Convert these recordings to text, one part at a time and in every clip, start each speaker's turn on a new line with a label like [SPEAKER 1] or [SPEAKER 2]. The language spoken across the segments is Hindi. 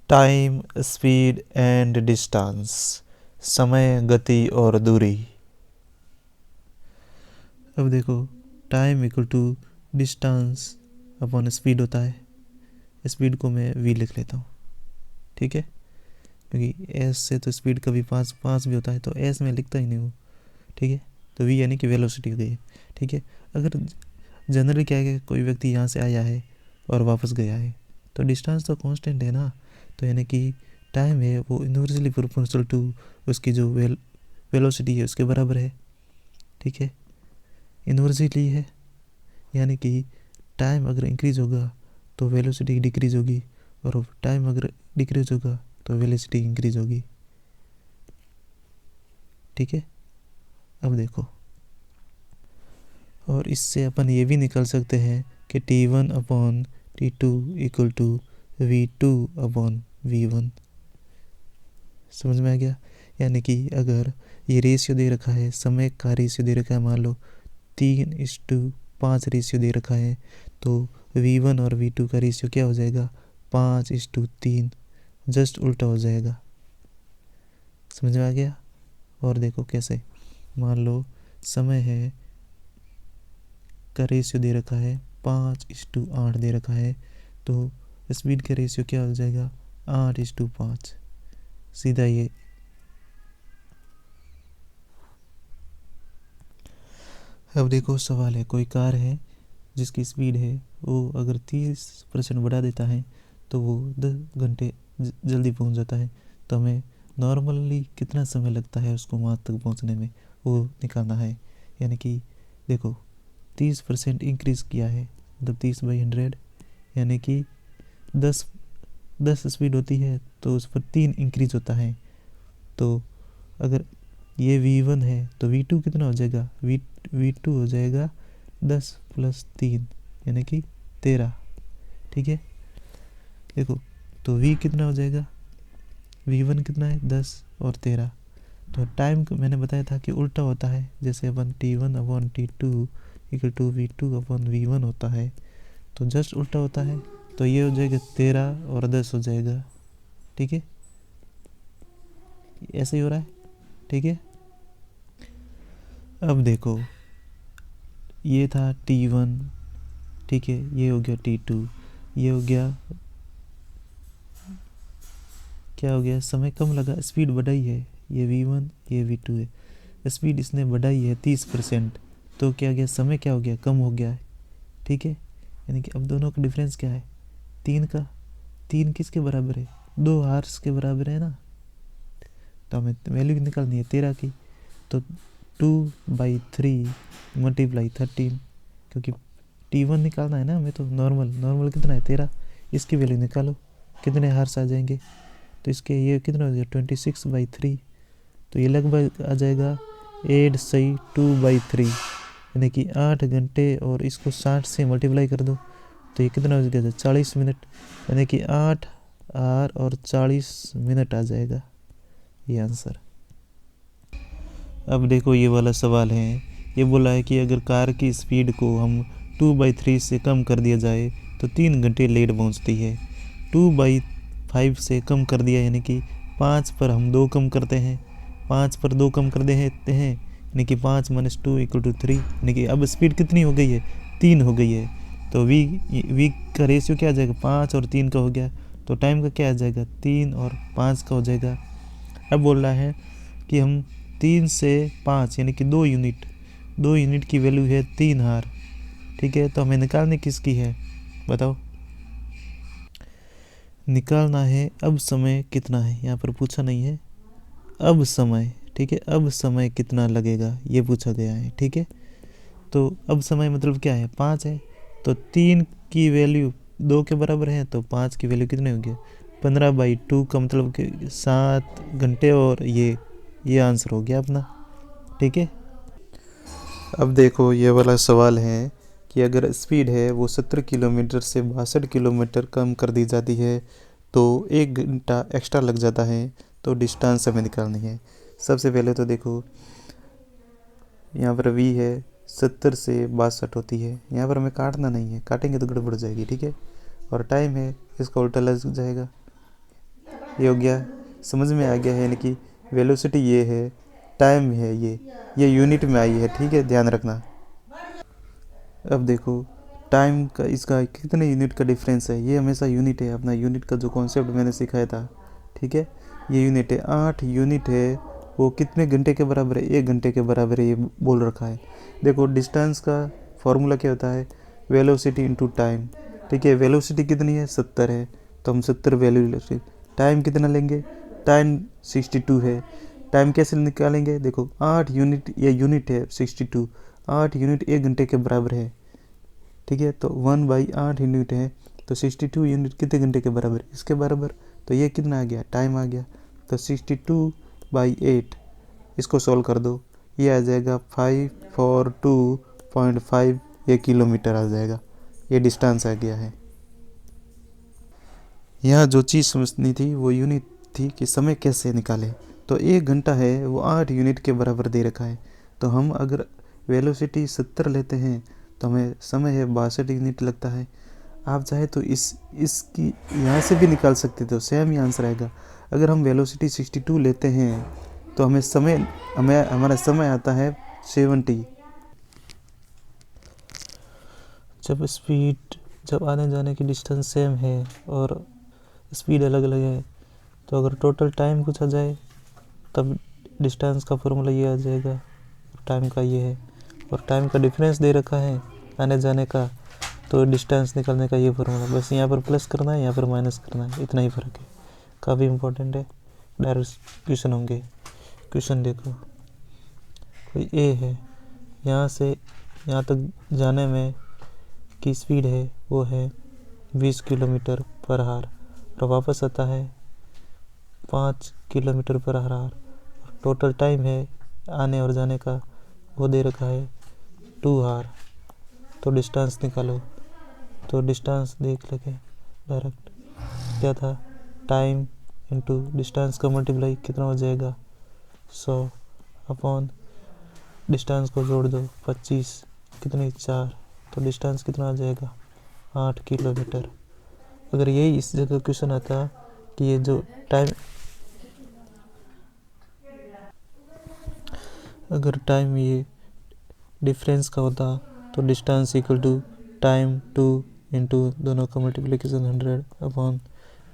[SPEAKER 1] टाइम, स्पीड एंड डिस्टेंस, समय, गति और दूरी। अब देखो, time equal to distance upon speed होता है। स्पीड को मैं v लिख लेता हूँ, ठीक है, क्योंकि s से तो स्पीड कभी 5 भी होता है, तो s में लिखता ही नहीं हूँ, ठीक है। तो v यानी कि वेलोसिटी हो गई, ठीक है। अगर जनरली क्या है कि कोई व्यक्ति यहाँ से आया है और वापस गया है, तो डिस्टेंस तो कांस्टेंट है ना, तो यानी कि टाइम है वो इन्वर्सली प्रोपोर्शनल टू उसकी जो वेलोसिटी है उसके बराबर है, ठीक है, इन्वर्सली है। यानी कि टाइम अगर इंक्रीज होगा तो वेलोसिटी डिक्रीज होगी, और टाइम अगर डिक्रीज होगा तो वेलोसिटी इंक्रीज होगी, ठीक है। अब देखो, और इससे अपन ये भी निकाल सकते हैं कि t1 upon t2 equal to v2 upon v1। समझ में आ गया? यानी कि अगर ये रेशियो दे रखा है, समय का रेशियो दे रखा है, मान लो 3:5 रेशियो दे रखा है, तो v1 और v2 का रेशियो क्या हो जाएगा? 5:3, जस्ट उल्टा हो जाएगा। समझ में आ गया? और देखो कैसे, मान लो समय है का रेशियो दे रखा है 5:8 दे रखा है, तो स्पीड का रेशियो क्या हो जाएगा? 8:5। सीधा ये। अब देखो सवाल है, कोई कार है जिसकी स्पीड है वो अगर 30% बढ़ा देता है तो वो 10 घंटे जल्दी पहुंच जाता है, तो हमें नॉर्मली कितना समय लगता है उसको वहाँ तक पहुंचने में, वो निकालना है। यानी कि देखो 30% इंक्रीज़ किया है, मतलब 30/100, यानी कि 10 स्पीड होती है तो उस पर 3 इंक्रीज होता है। तो अगर ये v1 है तो v2 कितना हो जाएगा? v2 हो जाएगा 10 + 3 यानी कि 13, ठीक है। देखो तो v कितना हो जाएगा? v1 कितना है? 10 और 13। तो टाइम को मैंने बताया था कि उल्टा होता है, जैसे अपन t1 upon t2 equal to v2 upon v1 होता है, तो जस्ट उल्टा होता है। तो ये हो जाएगा 13 और 10 हो जाएगा, ठीक है, ऐसे ही हो रहा है, ठीक है। अब देखो ये था t1, ठीक है, ये हो गया t2, ये हो गया, क्या हो गया? समय कम लगा, स्पीड बढ़ाई है, ये v1 ये v2 है, स्पीड इसने बढ़ाई है 30%, तो क्या गया? समय क्या हो गया? कम हो गया है, ठीक है। यानी कि अब दोनों का डिफरेंस क्या है? 3 का। 3 किसके बराबर है? 2 हार्स के बराबर है ना, तो हमें वैल्यू निकालनी है 13 की। तो 2/3 मल्टीप्लाई 13, क्योंकि t1 निकालना है ना हमें, तो नॉर्मल कितना है? 13। इसकी वैल्यू निकालो, कितने हार्स आ जाएंगे? तो इसके ये कितना हो जाएगा? 26/3, तो ये लगभग आ जाएगा 8 सही 2/3, यानी कि 8 घंटे, और इसको 60 से मल्टीप्लाई कर दो तो ये कितना हो जाएगा? 40 मिनट, यानी कि 8 आर और 40 मिनट आ जाएगा ये आंसर। अब देखो ये वाला सवाल है, ये बोला है कि अगर कार की स्पीड को हम 2/3 से कम कर दिया जाए तो 3 घंटे लेट पहुंचती है। 2/5 से कम कर दिया, यानी कि 5 पर हम 2 कम करते हैं, 5 पर 2 कम कर देते हैं, यानी कि 5 - 2 = 3, यानी कि अब स्पीड कितनी हो गई है? 3 हो गई है। तो वी का रेशियो क्या आ जाएगा? 5 और 3 का हो गया, तो टाइम का क्या आ जाएगा? 3 और 5 का हो जाएगा। अब बोल रहा है कि हम 3 से 5 यानी कि 2 यूनिट की वैल्यू है 3 हार, ठीक है। तो हमें निकालने किसकी है बताओ? निकालना है अब समय कितना है, यहाँ पर पूछा नहीं है, अब समय, ठीक है, अब समय कितना लगेगा ये पूछा गया है, ठीक है। तो अब समय मतलब क्या है? 5 है, तो 3 की वैल्यू 2 के बराबर है, तो 5 की वैल्यू कितने होंगे? 15/2 का मतलब कि 7 घंटे, और ये आंसर हो गया अपना, ठीक है। अब देखो ये वाला सवाल है कि अगर स्पीड है वो 70 किलोमीटर से 62 किलोमीटर कम कर दी जाती है तो 1 घंटा एक्स्ट्रा लग जाता है, तो डिस्टेंस हमें निकालनी है। सबसे पहले तो देखो यहाँ पर v है 70 से 62 होती है, यहाँ पर हमें काटना नहीं है, काटेंगे तो गड़बड़ जाएगी, ठीक है। और टाइम है, इसका उल्टा लग जाएगा, ये हो गया, समझ में आ गया है, यानी कि वेलोसिटी ये है, टाइम है ये यूनिट में आई है, ठीक है, ध्यान रखना। अब देखो टाइम का इसका कितने यूनिट का डिफरेंस है, ये हमेशा यूनिट है, अपना यूनिट का जो कॉन्सेप्ट मैंने सिखाया था, ठीक है, ये यूनिट है, 8 यूनिट है, वो कितने घंटे के बराबर है, 1 घंटे के बराबर है, ये बोल रखा है। देखो डिस्टेंस का फॉर्मूला क्या होता है, वेलोसिटी इंटू टाइम, ठीक है, वेलोसिटी कितनी है 70 है, तो हम 70 वेलोसिटी, टाइम कितना लेंगे, टाइम 62 है, टाइम कैसे निकालेंगे, देखो 8 यूनिट, ये यूनिट है 62, 8 यूनिट 1 घंटे के बराबर है, ठीक है, तो 1/8 यूनिट है, तो 62 यूनिट कितने घंटे के बराबर, इसके बराबर, तो ये कितना आ गया, टाइम आ गया, तो 62/8, इसको सॉल्व कर दो, ये आ जाएगा 542.5, ये किलोमीटर आ जाएगा, ये डिस्टेंस आ गया है। यहाँ जो चीज़ समझनी थी वो यूनिट थी कि समय कैसे निकाले, तो 1 घंटा है वो 8 यूनिट के बराबर दे रखा है, तो हम अगर वेलोसिटी 70 लेते हैं तो हमें समय है 62 यूनिट लगता है। आप चाहे तो इसकी यहाँ से भी निकाल सकते थे, सेम ही आंसर आएगा। अगर हम वेलोसिटी 62 लेते हैं तो हमारा समय आता है 70। जब आने जाने की डिस्टेंस सेम है और स्पीड अलग अलग है, तो अगर टोटल टाइम पूछा जाए तब डिस्टेंस का फॉर्मूला ये आ जाएगा, टाइम का ये है, और टाइम का डिफरेंस दे रखा है आने जाने का, तो डिस्टेंस निकालने का ये फॉर्मूला, बस यहाँ पर प्लस करना है, यहाँ पर माइनस करना है, इतना ही फ़र्क है। काफ़ी इम्पोर्टेंट है, डायरेक्ट क्वेश्चन होंगे। क्वेश्चन देखो, कोई ए है, यहाँ से यहाँ तक जाने में की स्पीड है वो है 20 किलोमीटर पर आवर, और वापस आता है 5 kilometre per our. Total time है आने और जाने का वो दे रखा है 2 आवर। तो डिस्टेंस निकालो, तो डिस्टेंस देख लगे डायरेक्ट, क्या था, टाइम इंटू डिस्टेंस का मल्टीप्लाई कितना हो जाएगा 100 अपॉन डिस्टेंस को जोड़ दो 25 कितनी 4, तो डिस्टेंस कितना आ जाएगा 8 किलोमीटर। अगर यही इस जगह क्वेश्चन आता कि ये जो टाइम, अगर टाइम ये डिफरेंस का होता तो distance equal to time 2 into दोनों का मल्टीप्लिकेशन 100 अपॉन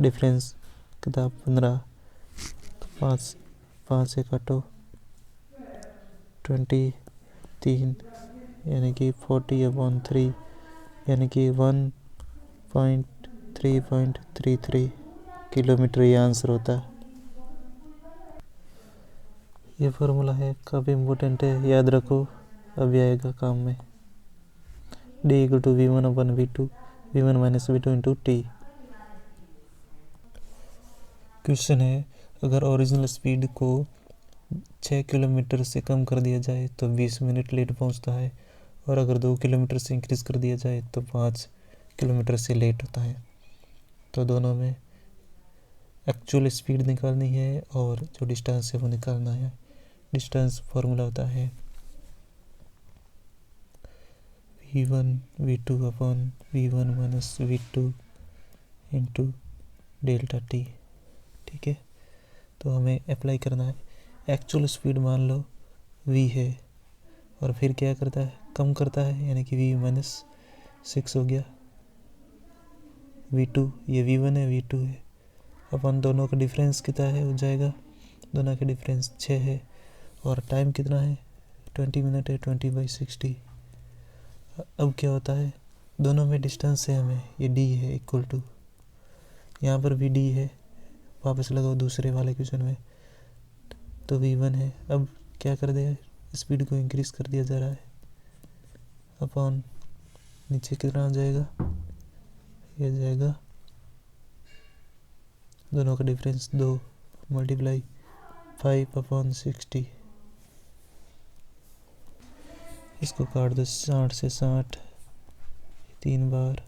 [SPEAKER 1] डिफरेंस कितना 15, तो 5 से काटो 23, यानी कि 40/3, यानी कि 1.333 किलोमीटर ये आंसर होता है। ये फार्मूला है, काफ़ी इम्पोर्टेंट है, याद रखो, अभी आएगा काम में। D = V1/V2, V1 - V2 into T। Question है, अगर ओरिजिनल स्पीड को 6 किलोमीटर से कम कर दिया जाए तो 20 मिनट लेट पहुंचता है, और अगर 2 किलोमीटर से इंक्रीज़ कर दिया जाए तो 5 किलोमीटर से लेट होता है। तो दोनों में एक्चुअल स्पीड निकालनी है और जो डिस्टेंस है वो निकालना है। डिस्टेंस फार्मूला होता है V1/V2 - V2 into delta T, ठीक है। तो हमें अप्लाई करना है, एक्चुअल स्पीड मान लो v है, और फिर क्या करता है, कम करता है, यानी कि v - 6 हो गया, v2 ये v1 है v2 है, अपन दोनों का डिफरेंस कितना है हो जाएगा, दोनों का डिफरेंस 6 है, और टाइम कितना है 20 मिनट है, 20/60। अब क्या होता है, दोनों में डिस्टेंस सेम है, ये d है इक्वल टू, यहाँ पर भी d है, वापस लगाओ दूसरे वाले क्वेश्चन में, तो v1 है। अब क्या कर दिया, स्पीड को इंक्रीज़ कर दिया जा रहा है, अपॉन नीचे कितना आ जाएगा, ये जाएगा दोनों का डिफरेंस 2 मल्टीप्लाई 5/60, इसको काट दो 60 से 60, 3 बार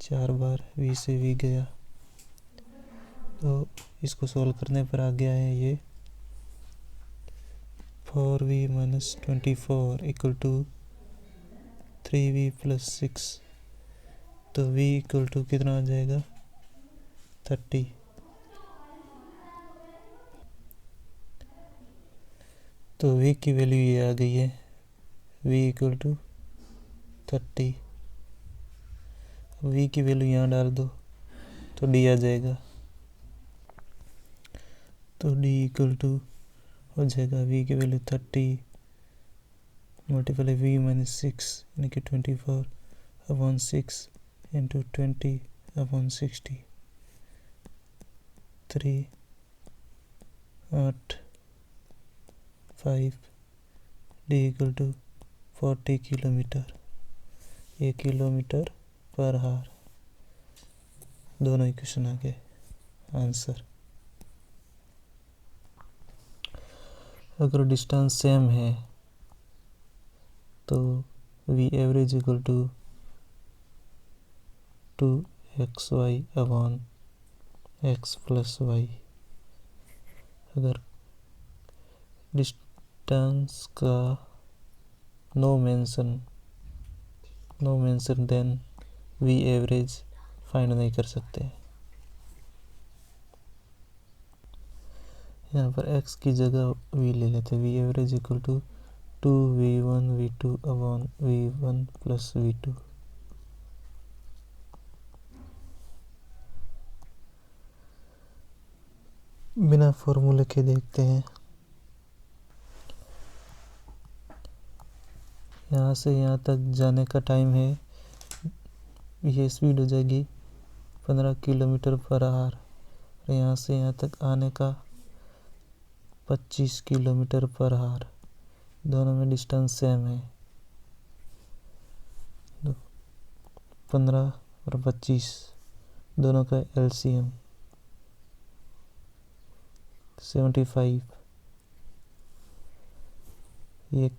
[SPEAKER 1] 4 बार, v से v गया, तो इसको सॉल्व करने पर आ गया है ये 4v - 24 इक्वल टू 3v + 6, तो v इक्वल टू कितना आ जाएगा 30, तो v की वैल्यू ये आ गई है, v इक्वल टू 30। v की वैल्यू यहाँ डाल दो तो d आ जाएगा। तो d इक्वल टू हो जाएगा v की वैल्यू 30 मल्टीप्लाई v माइनस 6 यानी कि 24/6 into 20/60 3 8 5 d equal to 40 kilometre, ये किलोमीटर पर आवर। दोनों इक्वेशन आ गए आंसर। अगर डिस्टेंस सेम है तो v average equal to 2xy upon x plus y। अगर डिस्टेंस का no mention then v average find नहीं कर सकते। यहाँ पर x की जगह v ले लेते, v average equal to 2v1 v2 upon v1 plus v2। बिना फॉर्मूले के देखते हैं। यहाँ से यहाँ तक जाने का टाइम है, ये स्पीड हो जाएगी 15 किलोमीटर पर आवर। यहाँ से यहाँ तक आने का 25 किलोमीटर पर आवर। दोनों में डिस्टेंस सेम है, 15 और 25 दोनों का एलसीएम 75। ये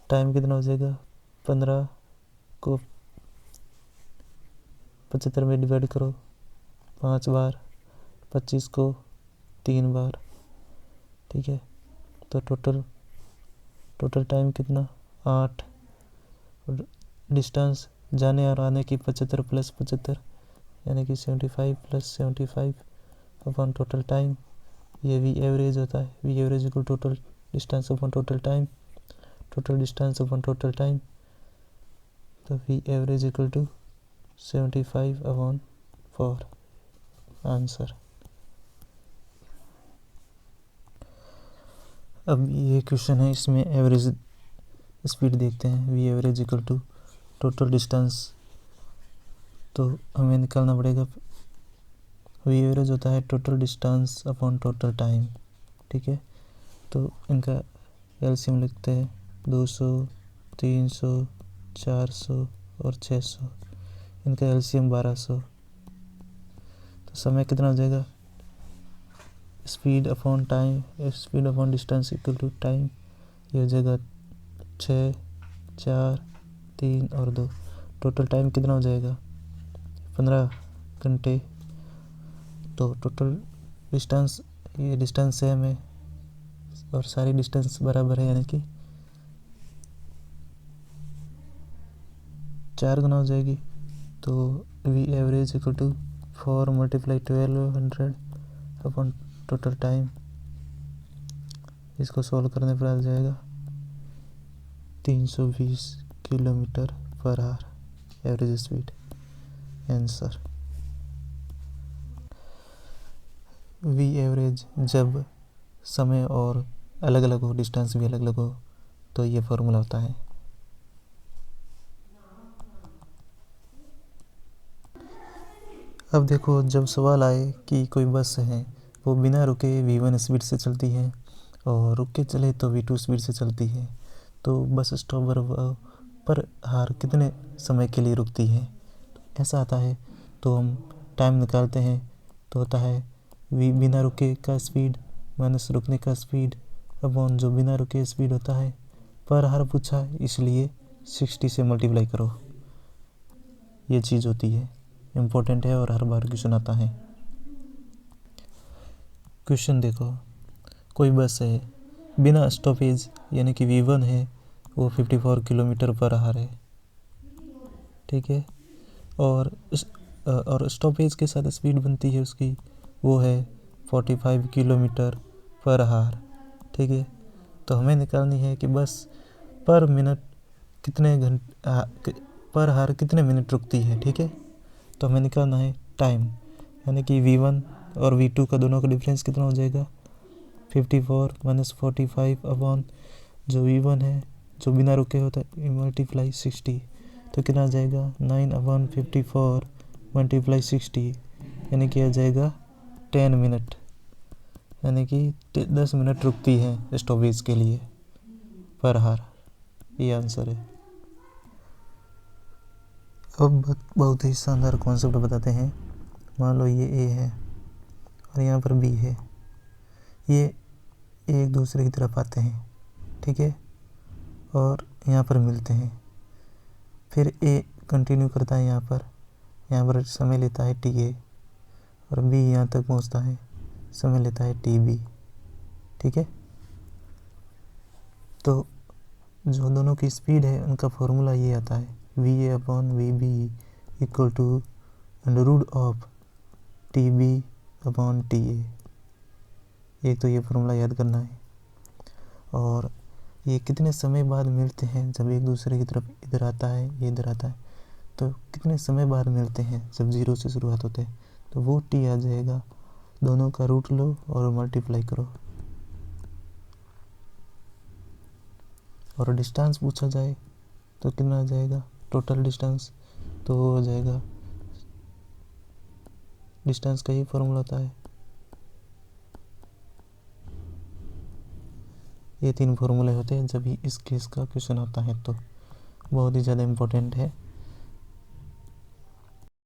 [SPEAKER 1] टाइम कितना हो जाएगा, 15 को 75 में डिवाइड करो 5 बार, 25 को 3 बार, ठीक है। तो टोटल टाइम कितना 8। डिस्टेंस जाने और आने की 75 प्लस 75 यानी कि 75 प्लस 75 अपॉन टोटल टाइम, ये वी एवरेज होता है। V average equal total distance upon total time, total distance upon total time. तो V average equal to 75/4 answer. अब ये क्वेश्चन है, इसमें एवरेज स्पीड देखते हैं। V average equal to total distance, तो हमें निकालना पड़ेगा। वी एवरेज होता है total distance upon total time, ठीक है। तो इनका एलसीएम लिखते हैं 200, 300, 400 और 600। इनका एलसीएम 1200। तो समय कितना हो जाएगा, speed upon time, speed upon distance equal to time, ये हो जाएगा 6, 4, 3 और 2। टोटल टाइम कितना हो जाएगा 15 घंटे। तो टोटल डिस्टेंस, ये डिस्टेंस सेम है और सारी डिस्टेंस बराबर है, यानी कि 4 गुना हो जाएगी। तो V average equal to 4 multiply 1200 upon total time. इसको सॉल्व करने पर आ जाएगा 320 kilometre per hour average speed answer. V average जब समय और अलग अलग हो, डिस्टेंस भी अलग अलग हो, तो ये फॉर्मूला होता है। अब देखो, जब सवाल आए कि कोई बस है वो बिना रुके v1 स्पीड से चलती है और रुक के चले तो v2 स्पीड से चलती है, तो बस स्टॉप पर हार कितने समय के लिए रुकती है, ऐसा आता है। तो हम टाइम निकालते हैं, तो होता है v बिना रुके का स्पीड माइनस रुकने का स्पीड अपॉन जो बिना रुके स्पीड होता है। पर हार पूछा इसलिए 60 से मल्टीप्लाई करो, ये चीज़ होती है, इम्पोर्टेंट है और हर बार क्वेश्चन आता है। क्वेश्चन देखो, कोई बस है बिना स्टॉपेज यानी कि v1 है वो 54 किलोमीटर पर आवर है, ठीक है। और स्टॉपेज के साथ स्पीड बनती है उसकी, वो है 45 किलोमीटर पर आवर, ठीक है। तो हमें निकालनी है कि बस पर मिनट कितने पर हार कितने मिनट रुकती है। ठीक है, तो हमें निकालना है टाइम, यानी कि v1 और v2 का दोनों का डिफरेंस कितना हो जाएगा 54 - 45 अपॉन जो v1 है जो बिना रुके होता है मल्टीप्लाई 60, तो कितना आ जाएगा 9/54 मल्टीप्लाई 60, यानी कि आ जाएगा 10 मिनट, यानी कि 10 मिनट रुकती है स्टॉपेज के लिए पर हार। ये आंसर है। अब बहुत ही शानदार कॉन्सेप्ट बताते हैं। मान लो ये ए है और यहाँ पर बी है, ये एक दूसरे की तरफ आते हैं, ठीक है, और यहाँ पर मिलते हैं। फिर ए कंटिन्यू करता है, यहाँ पर समय लेता है टी ए, और बी यहाँ तक पहुँचता है, समय लेता है टी बी। ठीक है, तो जो दोनों की स्पीड है उनका फॉर्मूला ये आता है VA/VB equal to √of TB/TA। एक तो ये फॉर्मूला याद करना है। और ये कितने समय बाद मिलते हैं, जब एक दूसरे की तरफ इधर आता है ये इधर आता है, तो कितने समय बाद मिलते हैं जब 0 से शुरुआत होते हैं, तो वो T आ जाएगा। दोनों का रूट लो और मल्टीप्लाई करो। और डिस्टेंस पूछा जाए तो कितना आ जाएगा टोटल डिस्टेंस, तो वो हो जाएगा, डिस्टेंस का ही फॉर्मूला होता है। ये 3 फॉर्मूले होते हैं जब भी इस केस का क्वेश्चन आता है, तो बहुत ही ज़्यादा इम्पोर्टेंट है।